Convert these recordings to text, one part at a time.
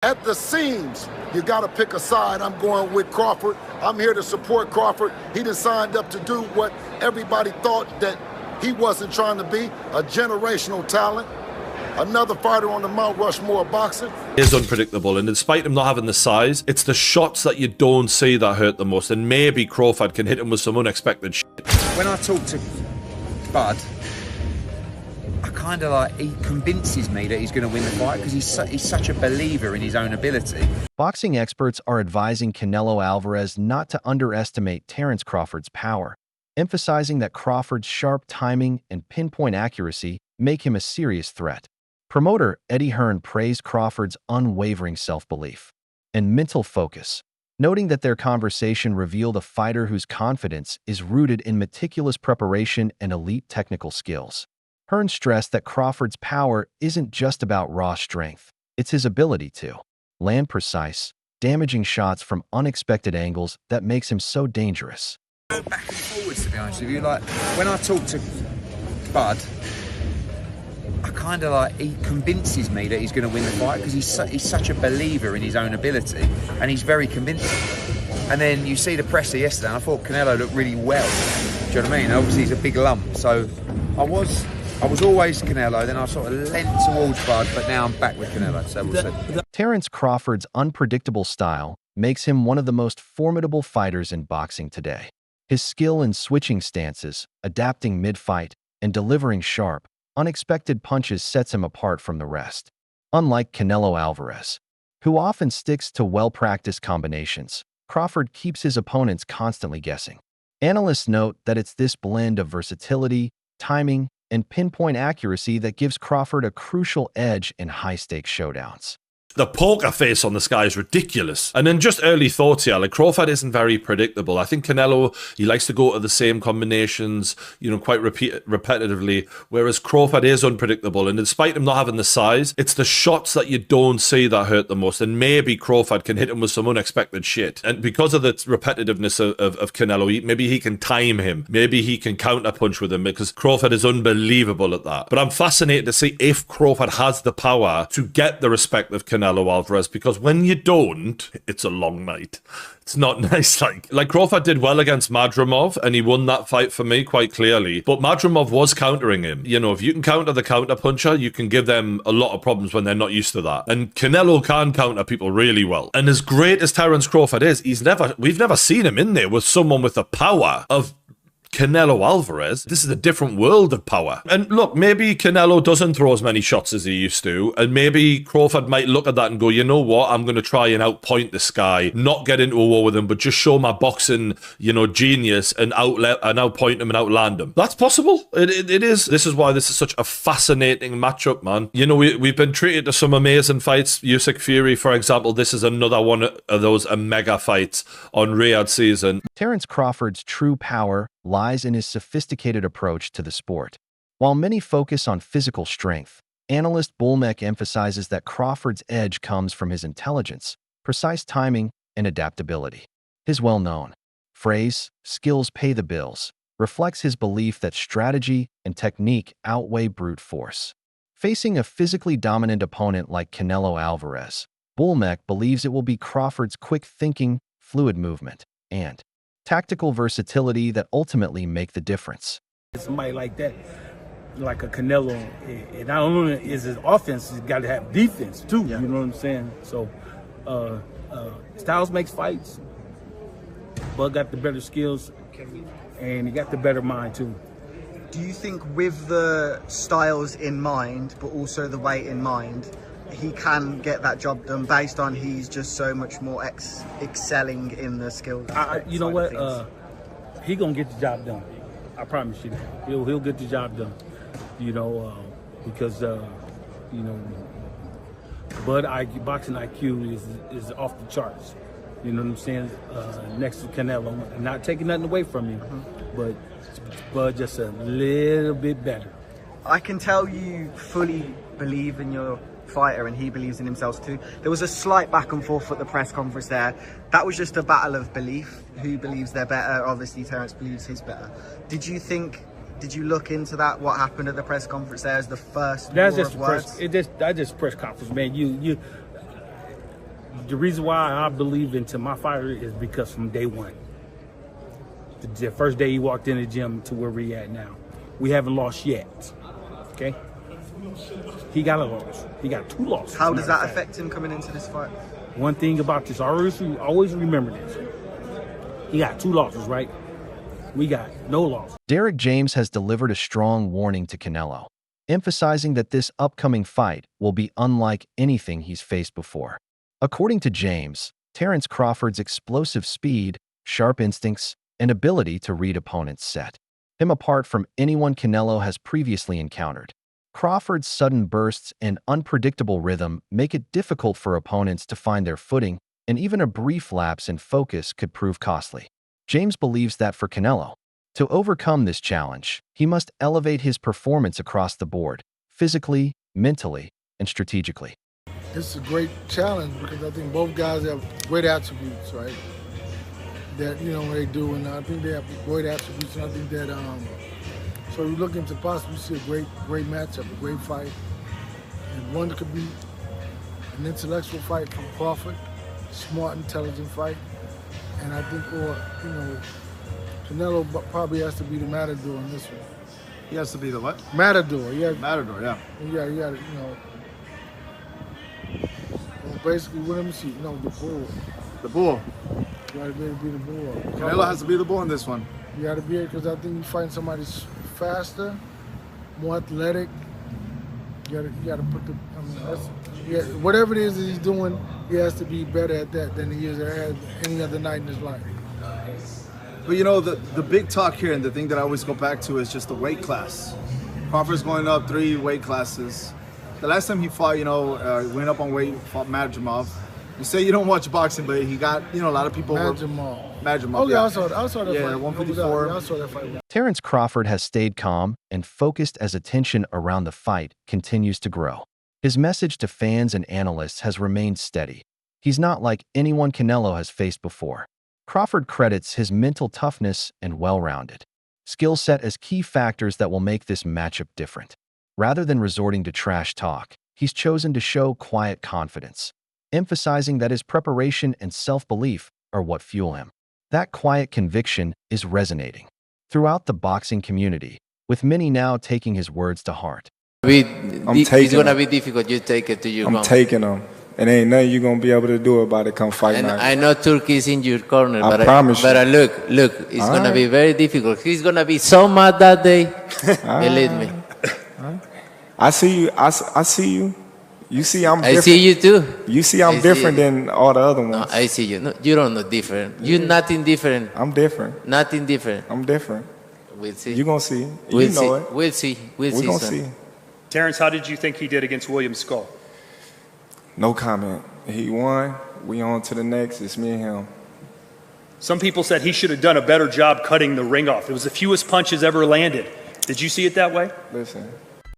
At the seams, you got to pick a side. I'm going with Crawford. I'm here to support Crawford. He done signed up to do what everybody thought that he wasn't trying to be, a generational talent. Another fighter on the Mount Rushmore of boxing. Is unpredictable, and despite him not having the size, it's the shots that you don't see that hurt the most, and maybe Crawford can hit him with some unexpected shit. When I talk to Bud, I kind of like, he convinces me that he's going to win the fight because he's such a believer in his own ability. Boxing experts are advising Canelo Alvarez not to underestimate Terence Crawford's power, emphasizing that Crawford's sharp timing and pinpoint accuracy make him a serious threat. Promoter Eddie Hearn praised Crawford's unwavering self-belief and mental focus, noting that their conversation revealed a fighter whose confidence is rooted in meticulous preparation and elite technical skills. Hearn stressed that Crawford's power isn't just about raw strength, it's his ability to land precise, damaging shots from unexpected angles that makes him so dangerous. Back and forwards, to be honest with you. Like, when I talk to Bud, I kind of like, he convinces me that he's going to win the fight because he's such a believer in his own ability, and he's very convincing. And then you see the presser yesterday, and I thought Canelo looked really well. Do you know what I mean? Obviously he's a big lump, so I was always Canelo, then I sort of leant towards Bud, but now I'm back with Canelo, so we'll see. Terence Crawford's unpredictable style makes him one of the most formidable fighters in boxing today. His skill in switching stances, adapting mid-fight, and delivering sharp, unexpected punches sets him apart from the rest. Unlike Canelo Alvarez, who often sticks to well-practiced combinations, Crawford keeps his opponents constantly guessing. Analysts note that it's this blend of versatility, timing, and pinpoint accuracy that gives Crawford a crucial edge in high-stakes showdowns. The poker face on this guy is ridiculous. And then just early thoughts here, like Crawford isn't very predictable. I think Canelo, he likes to go to the same combinations, quite repetitively, whereas Crawford is unpredictable. And despite him not having the size, it's the shots that you don't see that hurt the most. And maybe Crawford can hit him with some unexpected shit. And because of the repetitiveness of Canelo, maybe he can time him. Maybe he can counterpunch with him, because Crawford is unbelievable at that. But I'm fascinated to see if Crawford has the power to get the respect of Canelo Alvarez, because when you don't, it's a long night. It's not nice. Like Crawford did well against Madrimov, and he won that fight for me quite clearly. But Madrimov was countering him. If you can counter the counter puncher, you can give them a lot of problems when they're not used to that. And Canelo can counter people really well. And as great as Terence Crawford is, we've never seen him in there with someone with the power of Canelo Alvarez. This is a different world of power. And look, maybe Canelo doesn't throw as many shots as he used to, and maybe Crawford might look at that and go, you know what, I'm going to try and outpoint this guy, not get into a war with him, but just show my boxing, genius, and outpoint him and outland him. That's possible. It is. This is why this is such a fascinating matchup, man. We've been treated to some amazing fights. Usyk Fury, for example, this is another one of those mega fights on Riyadh season. Terence Crawford's true power lies in his sophisticated approach to the sport. While many focus on physical strength, analyst Bulmek emphasizes that Crawford's edge comes from his intelligence, precise timing, and adaptability. His well-known phrase, "skills pay the bills," reflects his belief that strategy and technique outweigh brute force. Facing a physically dominant opponent like Canelo Alvarez, Bulmek believes it will be Crawford's quick thinking, fluid movement, and tactical versatility that ultimately make the difference. Somebody like that, like a Canelo, and not only is his offense, he's got to have defense too. Yeah. You know what I'm saying? So, styles makes fights. Bud got the better skills, and he got the better mind too. Do you think, with the styles in mind, but also the weight in mind, he can get that job done based on he's just so much more excelling in the skills? You know what? He gonna get the job done. I promise you that. He'll get the job done. Because Bud boxing IQ is off the charts. You know what I'm saying? Next to Canelo, I'm not taking nothing away from you, but Bud just a little bit better. I can tell you fully believe in your fighter, and he believes in himself too. There was a slight back and forth at the press conference there. That was just a battle of belief. Who believes they're better? Obviously Terence believes he's better. Did you look into that, what happened at the press conference there as the first That's war just of words? That's just press conference, man. The reason why I believe into my fighter is because from day one, the first day he walked in the gym to where we at now, we haven't lost yet. Okay, he got a loss. He got 2 losses. How does that affect him coming into this fight? One thing about this, I always remember this. He got 2 losses, right? We got no loss. Derek James has delivered a strong warning to Canelo, emphasizing that this upcoming fight will be unlike anything he's faced before. According to James, Terence Crawford's explosive speed, sharp instincts, and ability to read opponents set him apart from anyone Canelo has previously encountered. Crawford's sudden bursts and unpredictable rhythm make it difficult for opponents to find their footing, and even a brief lapse in focus could prove costly. James believes that for Canelo to overcome this challenge, he must elevate his performance across the board, physically, mentally, and strategically. It's a great challenge because I think both guys have great attributes, right? That, you know, they do, and I think they have great attributes, and I think that, so we're looking to possibly see a great matchup, a great fight. And one could be an intellectual fight from Crawford, smart, intelligent fight. And I think, Canelo probably has to be the matador in this one. He has to be the what? Matador, yeah. Matador, yeah. Yeah, basically, let me see, the bull. The bull. You gotta be able to be the bull. Canelo has to be the bull in this one. You gotta be it because I think you find somebody faster, more athletic. You gotta put whatever it is that he's doing, he has to be better at that than he is at any other night in his life. But the big talk here and the thing that I always go back to is just the weight class. Crawford's going up 3 weight classes. The last time he fought, went up on weight, fought Madrimov. You say you don't watch boxing, but he got, a lot of people. Madrimov. Oh, yeah, I saw that yeah, fight. 154. Yeah, I saw that fight. Terence Crawford has stayed calm and focused as attention around the fight continues to grow. His message to fans and analysts has remained steady. He's not like anyone Canelo has faced before. Crawford credits his mental toughness and well-rounded skill set as key factors that will make this matchup different. Rather than resorting to trash talk, he's chosen to show quiet confidence, emphasizing that his preparation and self-belief are what fuel him. That quiet conviction is resonating throughout the boxing community, with many now taking his words to heart. It's gonna be difficult. You take it to your I'm taking them. And ain't nothing you gonna be able to do about it come fight night. I know Turkey is in your corner, I promise you. But look, it's gonna be very difficult. He's gonna be so mad that day. Believe me. I see you. I see you. You see I'm different. I see you too. You see I'm different than all the other ones. No, I see you. No, you don't know different. You're nothing different. I'm different. Nothing different. I'm different. We'll see. You gonna see. We'll you know see. it. We'll see. We're gonna see. Terence, how did you think he did against William Skull? No comment. He won. We on to the next. It's me and him. Some people said he should have done a better job cutting the ring off. It was the fewest punches ever landed. Did you see it that way? Listen.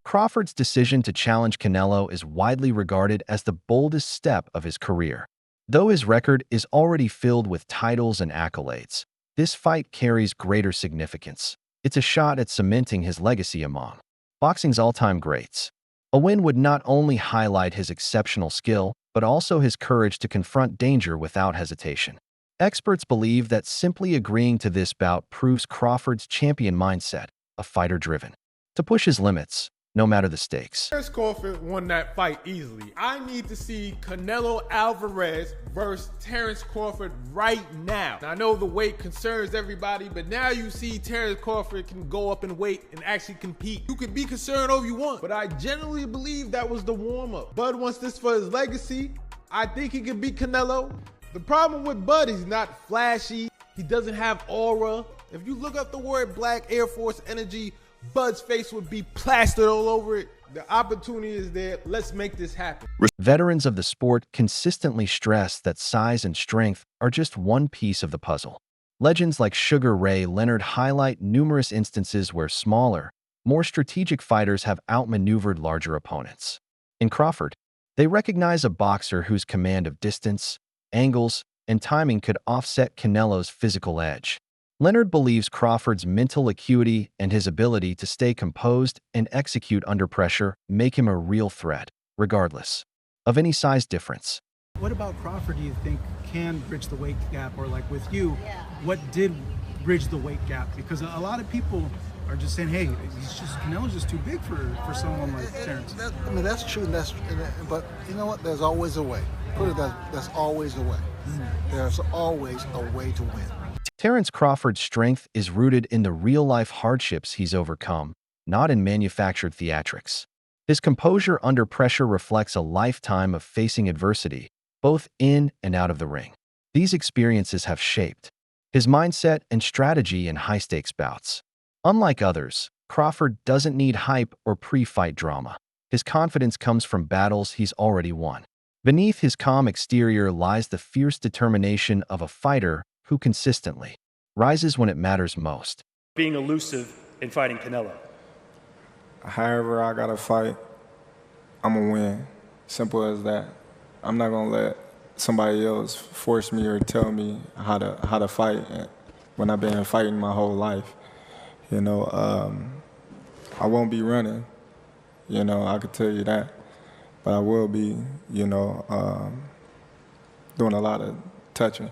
Crawford's decision to challenge Canelo is widely regarded as the boldest step of his career. Though his record is already filled with titles and accolades, this fight carries greater significance. It's a shot at cementing his legacy among boxing's all-time greats. A win would not only highlight his exceptional skill, but also his courage to confront danger without hesitation. Experts believe that simply agreeing to this bout proves Crawford's champion mindset, a fighter driven to push his limits, no matter the stakes. Terence Crawford won that fight easily. I need to see Canelo Alvarez versus Terence Crawford right now. I know the weight concerns everybody, but now you see Terence Crawford can go up in weight and actually compete. You can be concerned all you want, but I generally believe that was the warm-up. Bud wants this for his legacy. I think he can beat Canelo. The problem with Bud, he's not flashy. He doesn't have aura. If you look up the word Black Air Force Energy, Bud's face would be plastered all over it. The opportunity is there. Let's make this happen. Veterans of the sport consistently stress that size and strength are just one piece of the puzzle. Legends like Sugar Ray Leonard highlight numerous instances where smaller, more strategic fighters have outmaneuvered larger opponents. In Crawford, they recognize a boxer whose command of distance, angles, and timing could offset Canelo's physical edge. Leonard believes Crawford's mental acuity and his ability to stay composed and execute under pressure make him a real threat, regardless of any size difference. What about Crawford do you think can bridge the weight gap, or like with you, what did bridge the weight gap? Because a lot of people are just saying, hey, Canelo's just too big for someone like Terence. I mean, that's true, but you know what? There's always a way. Put it that, there's always a way. There's always a way to win. Terence Crawford's strength is rooted in the real-life hardships he's overcome, not in manufactured theatrics. His composure under pressure reflects a lifetime of facing adversity, both in and out of the ring. These experiences have shaped his mindset and strategy in high-stakes bouts. Unlike others, Crawford doesn't need hype or pre-fight drama. His confidence comes from battles he's already won. Beneath his calm exterior lies the fierce determination of a fighter who consistently rises when it matters most. Being elusive in fighting Canelo. However I gotta fight, I'm gonna win. Simple as that. I'm not gonna let somebody else force me or tell me how to fight when I've been fighting my whole life. You know, I won't be running. You know, I could tell you that. But I will be, you know, doing a lot of touching.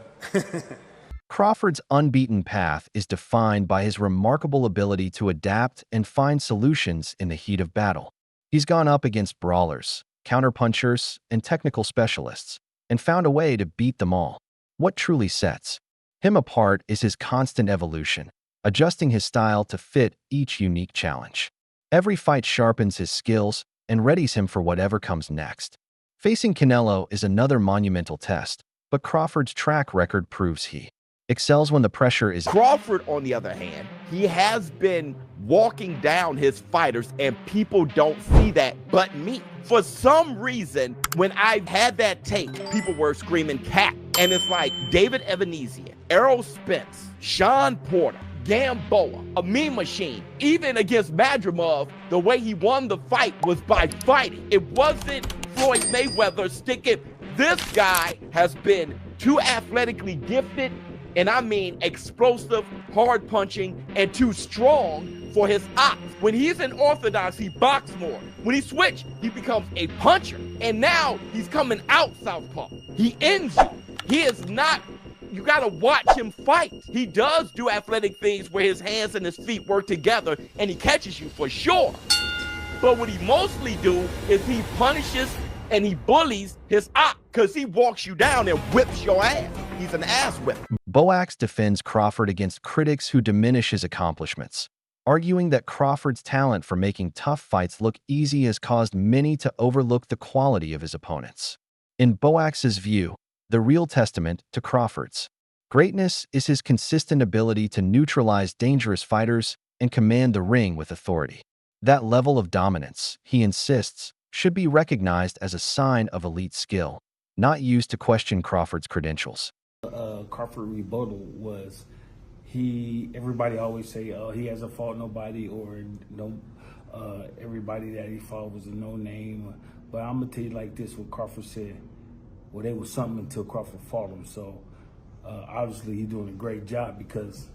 Crawford's unbeaten path is defined by his remarkable ability to adapt and find solutions in the heat of battle. He's gone up against brawlers, counterpunchers, and technical specialists, and found a way to beat them all. What truly sets him apart is his constant evolution, adjusting his style to fit each unique challenge. Every fight sharpens his skills and readies him for whatever comes next. Facing Canelo is another monumental test, but Crawford's track record proves he excels when the pressure is... Crawford, on the other hand, he has been walking down his fighters, and people don't see that but me. For some reason, when I had that tape, people were screaming "Cap," and it's like David Ebenezer, Errol Spence, Sean Porter, Gamboa, a meme machine. Even against Madrimov, the way he won the fight was by fighting. It wasn't Floyd Mayweather sticking. This guy has been too athletically gifted, and I mean explosive, hard punching, and too strong for his ops. When he's in orthodox, he boxes more. When he switches, he becomes a puncher. And now he's coming out southpaw. He ends you. He is not... You gotta watch him fight. He does do athletic things where his hands and his feet work together, and he catches you for sure. But what he mostly do is he punishes and he bullies his op, because he walks you down and whips your ass. He's an ass whip. Boax defends Crawford against critics who diminish his accomplishments, arguing that Crawford's talent for making tough fights look easy has caused many to overlook the quality of his opponents. In Boax's view, the real testament to Crawford's greatness is his consistent ability to neutralize dangerous fighters and command the ring with authority. That level of dominance, he insists, should be recognized as a sign of elite skill, not used to question Crawford's credentials. Crawford rebuttal was everybody always say he hasn't fought nobody, or no everybody that he fought was a no name. But I'm gonna tell you like this: what Crawford said. Well, they was something until Crawford fought him. So obviously he's doing a great job, because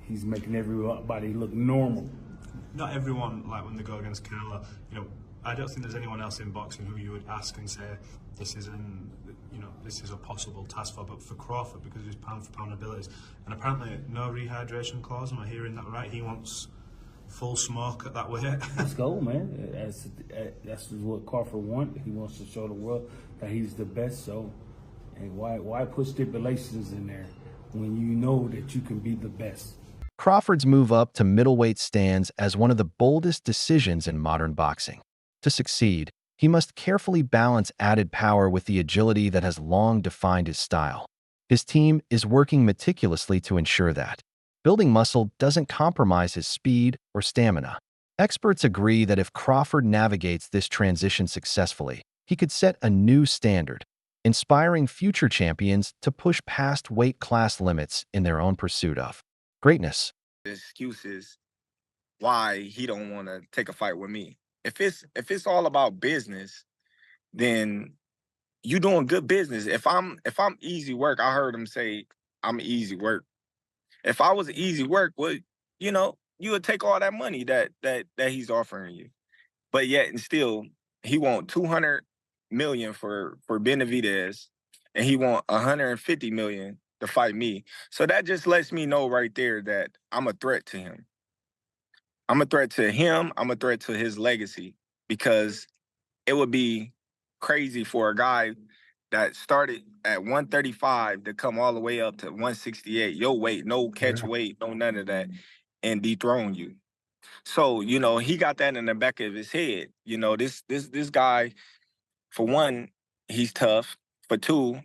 he's making everybody look normal. Not everyone, like when they go against Canelo, you know, I don't think there's anyone else in boxing who you would ask and say this is a possible task for, but for Crawford, because of his pound for pound abilities, and apparently no rehydration clause. Am I hearing that right? He wants full smoke at that weight. Let's go, man. That's what Crawford wants. He wants to show the world that he's the best. So, and why put stipulations in there when you know that you can be the best? Crawford's move up to middleweight stands as one of the boldest decisions in modern boxing. To succeed, he must carefully balance added power with the agility that has long defined his style. His team is working meticulously to ensure that building muscle doesn't compromise his speed or stamina. Experts agree that if Crawford navigates this transition successfully, he could set a new standard, inspiring future champions to push past weight class limits in their own pursuit of greatness. Excuses why he don't want to take a fight with me. If it's all about business, then you doing good business. If I'm easy work, I heard him say I'm easy work. If I was easy work, well, you know, you would take all that money that he's offering you. But yet and still, he want 200 million for Benavidez, and he want 150 million to fight me. So that just lets me know right there that I'm a threat to him. I'm a threat to him. I'm a threat to his legacy, because it would be crazy for a guy that started at 135 to come all the way up to 168, your weight, no catch weight, no none of that, and dethrone you. So, he got that in the back of his head. This guy, for one, he's tough. For two,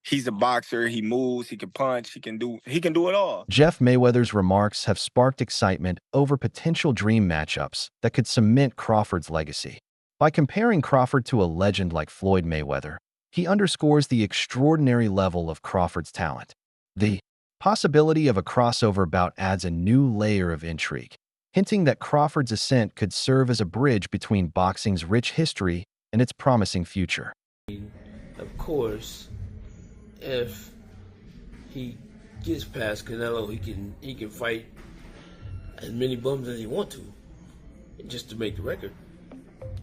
he's a boxer. He moves, he can punch, he can do it all. Jeff Mayweather's remarks have sparked excitement over potential dream matchups that could cement Crawford's legacy. By comparing Crawford to a legend like Floyd Mayweather, he underscores the extraordinary level of Crawford's talent. The possibility of a crossover bout adds a new layer of intrigue, hinting that Crawford's ascent could serve as a bridge between boxing's rich history and its promising future. Of course, if he gets past Canelo, he can fight as many bums as he wants to, just to make the record.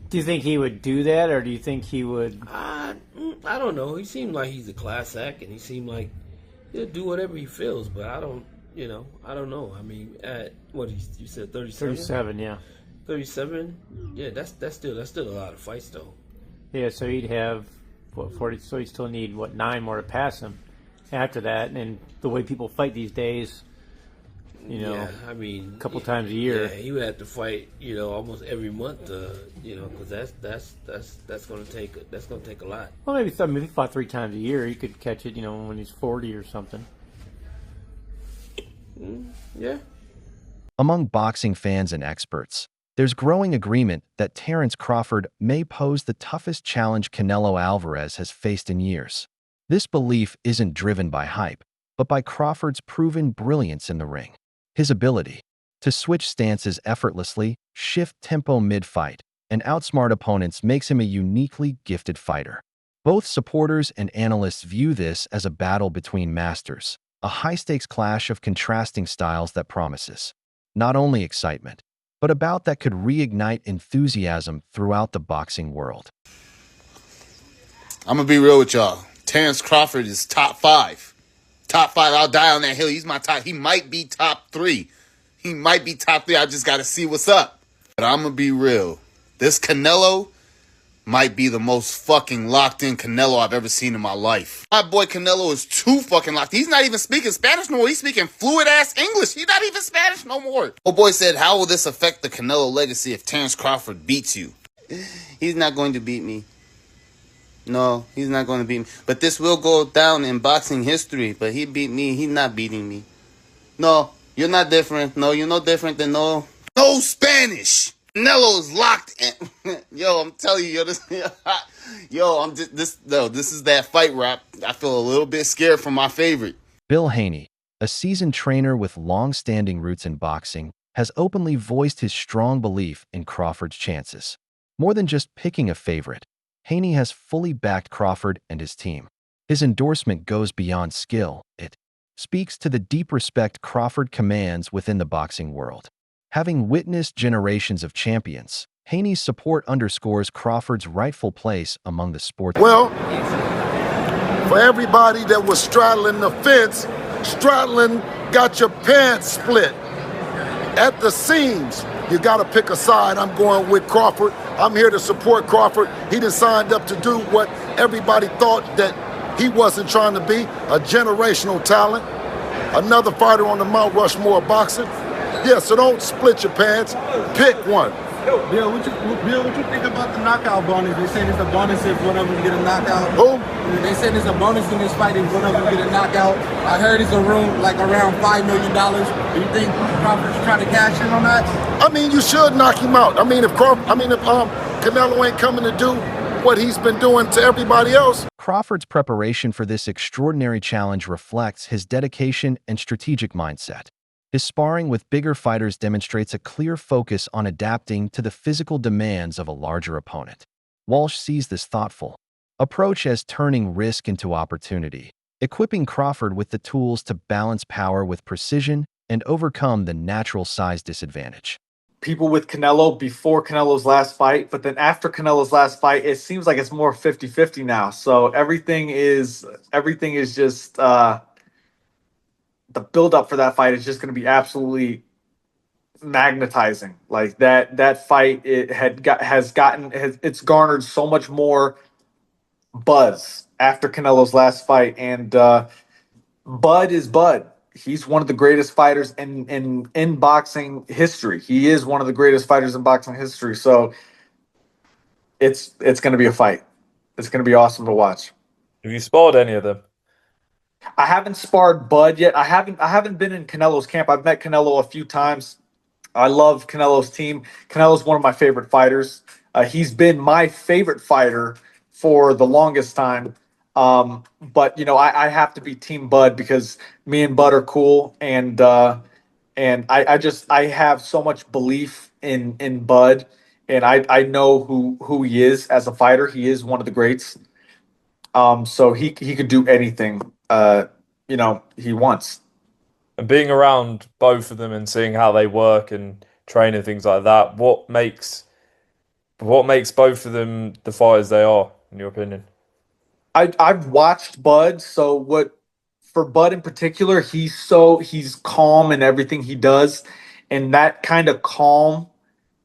Do you think he would do that, or do you think he would? I don't know. He seemed like he's a class act, and he seemed like he'll do whatever he feels. But I don't know. I mean, at what you said, 37. 37, yeah. 37. Yeah, that's still a lot of fights though. Yeah, so he'd have 40. So he'd still need 9 more to pass him after that. And the way people fight these days, yeah, I mean, a couple times a year. Yeah, he would have to fight, almost every month, because that's going to take a lot. Well, maybe if he fought 3 times a year, he could catch it, when he's 40 or something. Yeah. Among boxing fans and experts, there's growing agreement that Terence Crawford may pose the toughest challenge Canelo Alvarez has faced in years. This belief isn't driven by hype, but by Crawford's proven brilliance in the ring. His ability to switch stances effortlessly, shift tempo mid-fight, and outsmart opponents makes him a uniquely gifted fighter. Both supporters and analysts view this as a battle between masters, a high-stakes clash of contrasting styles that promises not only excitement, but a bout that could reignite enthusiasm throughout the boxing world. I'm going to be real with y'all. Terence Crawford is top 5. Top 5, I'll die on that hill. He's my top. He might be top 3. He might be top 3. I just got to see what's up. But I'm going to be real. This Canelo might be the most fucking locked in Canelo I've ever seen in my life. My boy Canelo is too fucking locked. He's not even speaking Spanish no more. He's speaking fluid ass English. He's not even Spanish no more. Oh boy said, how will this affect the Canelo legacy if Terence Crawford beats you? He's not going to beat me. No, he's not going to beat me. But this will go down in boxing history. But he beat me. He's not beating me. No, you're not different. No, you're no different than no Spanish. Canelo's locked in. Yo, I'm telling you, this is that fight rap. I feel a little bit scared for my favorite. Bill Haney, a seasoned trainer with long-standing roots in boxing, has openly voiced his strong belief in Crawford's chances. More than just picking a favorite, Haney has fully backed Crawford and his team. His endorsement goes beyond skill. It speaks to the deep respect Crawford commands within the boxing world. Having witnessed generations of champions, Haney's support underscores Crawford's rightful place among the sport. Well, for everybody that was straddling the fence, straddling got your pants split at the seams. You got to pick a side. I'm going with Crawford. I'm here to support Crawford. He done signed up to do what everybody thought that he wasn't trying to be, a generational talent, another fighter on the Mount Rushmore of boxing. Yeah, so don't split your pants. Pick one. Bill, what you think about the knockout bonus? They said it's a bonus if one of them get a knockout. Who? They said it's a bonus in this fight if one of them get a knockout. I heard it's a room like around $5 million. Do you think Crawford's trying to cash in on that? I mean, you should knock him out. I mean, if Canelo ain't coming to do what he's been doing to everybody else. Crawford's preparation for this extraordinary challenge reflects his dedication and strategic mindset. His sparring with bigger fighters demonstrates a clear focus on adapting to the physical demands of a larger opponent. Walsh sees this thoughtful approach as turning risk into opportunity, equipping Crawford with the tools to balance power with precision and overcome the natural size disadvantage. people with Canelo before Canelo's last fight, but then after Canelo's last fight, it seems like it's more 50-50 now. So everything is just the build up for that fight is just going to be absolutely magnetizing. Like that fight, it's garnered so much more buzz after Canelo's last fight, and Bud is Bud. He's one of the greatest fighters in boxing history. He is one of the greatest fighters in boxing history. So it's going to be a fight. It's going to be awesome to watch. Have you sparred any of them? I haven't sparred Bud yet. I haven't been in Canelo's camp. I've met Canelo a few times. I love Canelo's team. Canelo's one of my favorite fighters. He's been my favorite fighter for the longest time. But I have to be Team Bud because me and Bud are cool, and I have so much belief in Bud, and I know who he is as a fighter. He is one of the greats. So he could do anything he wants. And being around both of them and seeing how they work and train and things like that, what makes both of them the fighters they are, in your opinion? I've watched Bud, so for Bud in particular, he's calm in everything he does, and that kind of calm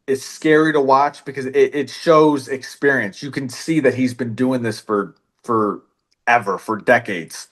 is scary to watch because it shows experience. You can see that he's been doing this for decades.